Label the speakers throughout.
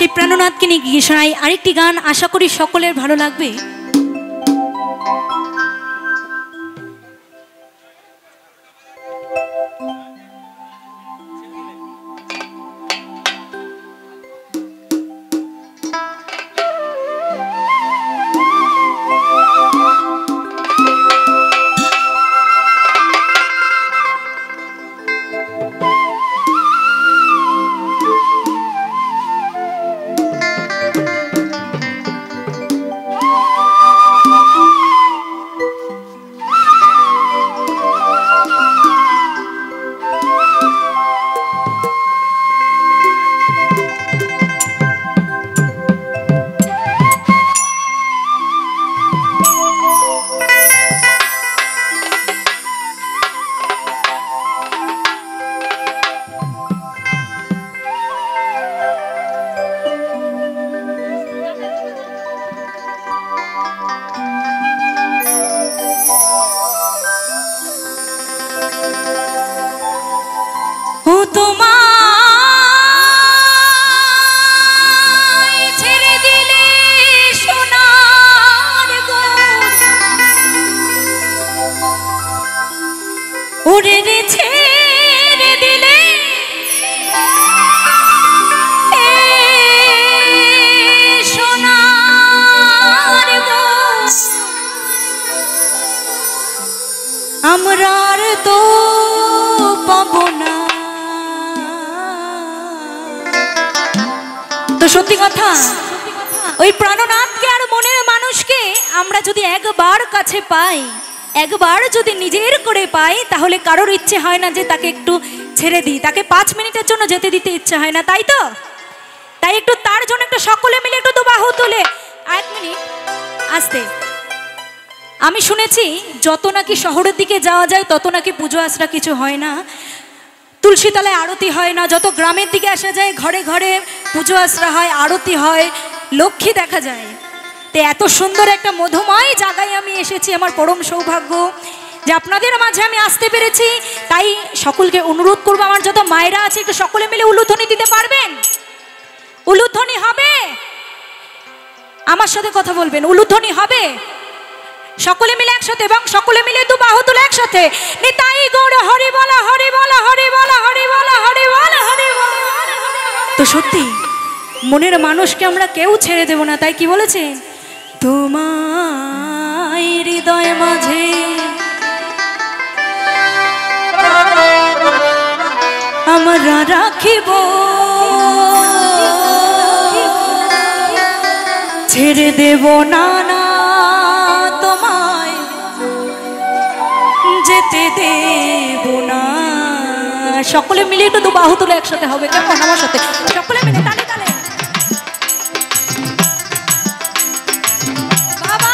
Speaker 1: সেই প্রাণনাথকে নিয়ে গিয়ে শোনাই আরেকটি গান, আশা করি সকলের ভালো লাগবে। আমরার তো পাবো না। তো সত্যি কথা, ওই প্রাণনাথকে আর মনের মানুষকে আমরা যদি একবার কাছে পাই, একবার যদি নিজের করে পাই, তাহলে কারোর ইচ্ছে হয় না যে তাকে একটু ছেড়ে দিই, তাকে 5 মিনিটের জন্য যেতে দিতে ইচ্ছে হয় না, তাই তো? তাই একটু তার জন্য একটু সকলে মিলে একটু দুবাহু তুলে 1 মিনিট আসতে। আমি শুনেছি যত নাকি শহরের দিকে যাওয়া যায় তত নাকি পুজো আশ্রা কিছু হয় না, তুলসীতলায় আরতি হয় না। যত গ্রামের দিকে আসা যায় ঘরে ঘরে পুজো আশ্রা হয়, আরতি হয়, লক্ষ্মী দেখা যায়। তো এত সুন্দর একটা মধুময় জায়গায় আমি এসেছি, আমার পরম সৌভাগ্য যে আপনাদের মাঝে আমি আসতে পেরেছি। তাই সকলকে অনুরোধ করবো, আমার যত মায়েরা আছে একটু সকলে মিলে উলুধ্বনি দিতে পারবেন? উলুধ্বনি হবে? আমার সাথে কথা বলবেন, উলুধ্বনি হবে? সকলে মিলে একসাথে, এবং সকলে মিলে দুবাহু তুলে একসাথে নিতাই গৌর হরি বলা, হরি বলা, হরি বলা, হরি বলা, হরি বলা, হরি বলা। তো সত্যি মনের মানুষকে আমরা কেউ ছেড়ে দেব না, তাই কি বলেছে? তোমার হৃদয় মাঝে আমরা রাখিব, ছেড়ে দেব না, না তোমায় যেতে দেব না। সকলে মিলে একটু দুবাহু তুলে একসাথে হবে, কেমন? আমার সাথে সকলে মিলে তালে তালে। বাবা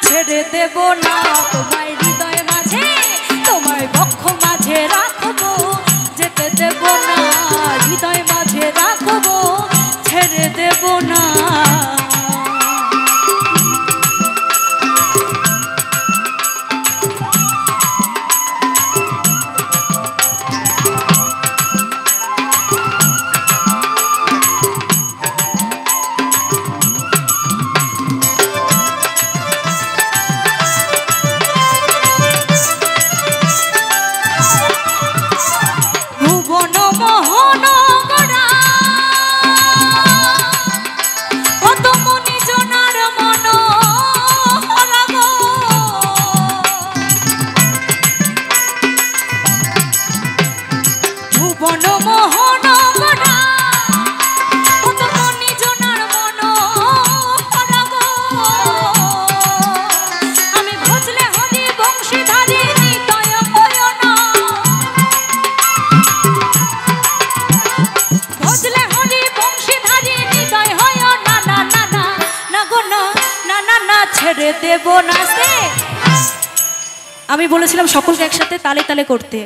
Speaker 1: ছেড়ে দেব না তোমায় হৃদয় মাঝে, তোমায় বক্ষ মাঝে রাখবো, যেতে দেব না, হৃদয় মাঝে রাখবো, ছেড়ে দেব না। ছেড়ে দেব না। আমি বলেছিলাম সকলকে একসাথে তালে তালে করতে,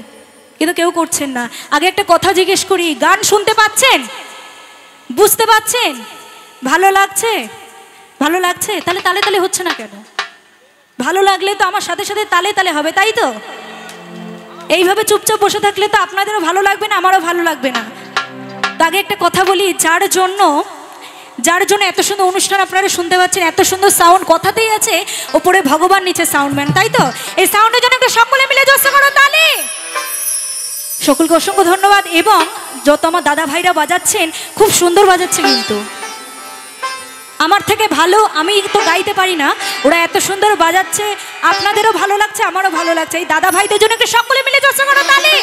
Speaker 1: কিন্তু কেউ করছেন না। আগে একটা কথা জিজ্ঞেস করি, গান শুনতে পাচ্ছেন? বুঝতে পাচ্ছেন? ভালো লাগছে? ভালো লাগছে? তাহলে তালে তালে হচ্ছে না কেন? ভালো লাগলে তো আমার সাথে সাথে তালে তালে হবে, তাই তো? এইভাবে চুপচাপ বসে থাকলে তো আপনাদেরও ভালো লাগবে না, আমারও ভালো লাগবে না। তো আগে একটা কথা বলি, যার জন্য এত সুন্দর অনুষ্ঠান আপনারা শুনতে পাচ্ছেন, এত সুন্দর সাউন্ড কথাতেই আছে, ওপরে ভগবান নিচে সাউন্ডম্যান, তাই তো? এই সাউন্ডের জন্য একটু সকলে মিলে জোরসে করো তালি। সকলকে অসংখ্য ধন্যবাদ। এবং যত আমার দাদা ভাইরা বাজাচ্ছেন খুব সুন্দর বাজাচ্ছে, কিন্তু আমার থেকে ভালো আমি তো গাইতে পারি না, ওরা এত সুন্দর বাজাচ্ছে, আপনাদেরও ভালো লাগছে, আমারও ভালো লাগছে। এই দাদা ভাইদের জন্য একটু সকলে মিলে জোরসে করো তালি।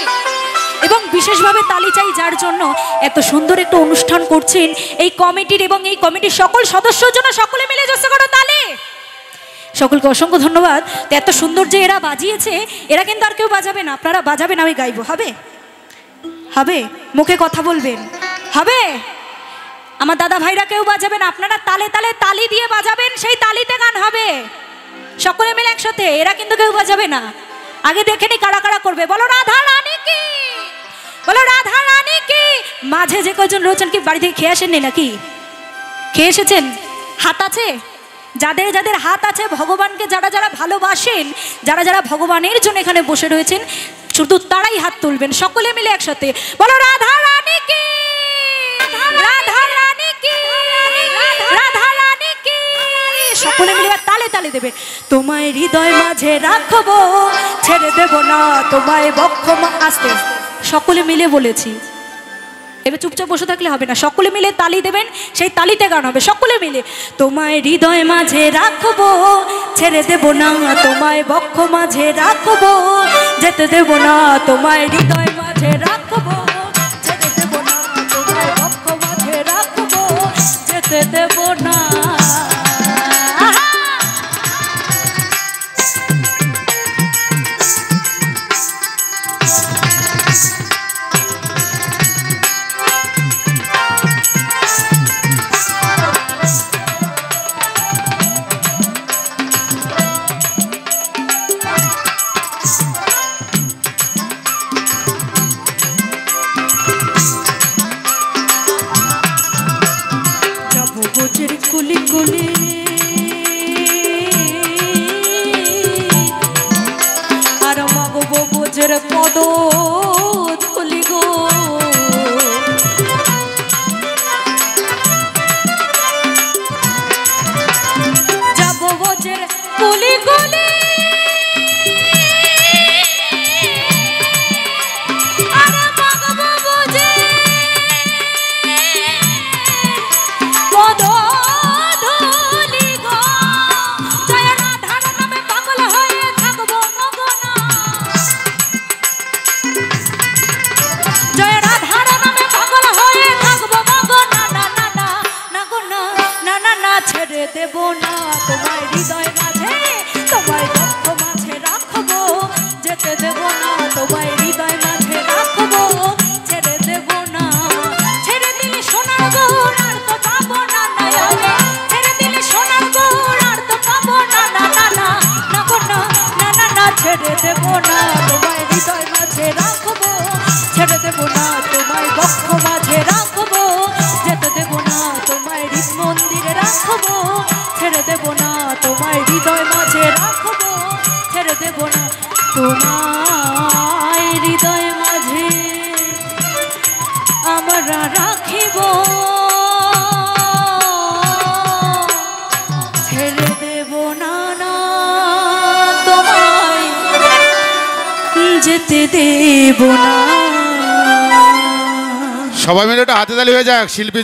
Speaker 1: এবং বিশেষভাবে তালি চাই যার জন্য এত সুন্দর একটা অনুষ্ঠান করছেন এই কমিটির, এবং এই কমিটির সকল সদস্যর জন্য সকলে মিলে জোরসে করো তালি। সকলকে অসংখ্য ধন্যবাদ। তো এত সুন্দর যে এরা বাজিয়েছে, এরা কিন্তু আর কেউ বাজাবে না, আপনারা বাজাবেন, আমি গাইবো। হবে? হবে? মুখে কথা বলবেন, হবে? আমার দাদা ভাইরা কেউ বাজাবেন, আপনারা তালে তালে তালি দিয়ে বাজাবেন, সেই তালিতে গান হবে। সকলে মিলে একসাথে, এরা কিন্তু কেউ বাজাবে না। আগে দেখে নি কারা কারা করবে। বলো রাধা রানী কি, বলো রাধা রানী কি। মাঝে যে কজন রয়েছেন কি বাড়ি থেকে খেয়ে আসেননি নাকি? খেয়ে এসেছেন? হাত আছে? যাদের যাদের হাত আছে, ভগবানকে যারা যারা ভালোবাসেন, যারা যারা ভগবানের জন্য এখানে বসে রয়েছেন, শুধু তারাই হাত তুলবেন। সকলে মিলে একসাথে বলো রাধা রানী কি, রাধা রানী কি, রাধা রানী কি। সকলে মিলে তালে তালে দেবে। তোমায় হৃদয় মাঝে রাখবো, ছেড়ে দেব না তোমায় বক্ষ। আসতে সকলে মিলে বলেছি, এবার চুপচাপ বসে থাকলে হবে না, সকলে মিলে তালি দেবেন, সেই তালিতে গান হবে। সকলে মিলে তোমায় হৃদয় মাঝে রাখবো, ছেড়ে দেব না তোমায় বক্ষ মাঝে রাখবো, যেতে দেব না তোমায় হৃদয় মাঝে রাখবো, ছেড়ে দেব না তোমায় বক্ষ মাঝে রাখবো, যেতে দেব না। কুলি কুলি আর মাগবো বোঝের পদ ধুলি গো, যাবো বোঝের কুলি কুলি আর মাগবো বোঝের পদ ধুলি গো। জয় রাধার নামে পাগল হয়ে থাকবো মগনা, জয় রাধার নামে পাগল হয়ে থাকবো মগনা। না না না না গো না, না না না ছেড়ে দেব না তোমায় হৃদয় মাঝে, তোমায় বক্ষ মাঝে রাখবো, যেতে দেব না তোমায় হৃদয় মাঝে রাখবো, ছেড়ে দেব না। ছেড়ে দিলে সোনার গৌর আর তো পাবো না, ছেড়ে দিলে সোনার গৌর আর তো পাবো না। না না না না গো না, না না না ছেড়ে দেব না তোমায় হৃদয় মাঝে রাখবো, ছেড়ে দেব না তোমায় বক্ষ মাঝে রাখবো, যেতে দেব না তোমায় হৃদ মন্দিরে রাখবো, ছেড়ে দেব না তোমায় হৃদয় মাঝে রাখবো, ছেড়ে দেব না তোমায় হৃদয় মাঝে আমরা রাখিব, ছেড়ে দেব না না তোমায় যেতে দেব না।
Speaker 2: সবাই মিলে একটা হাতে তালি হয়ে যাক শিল্পী।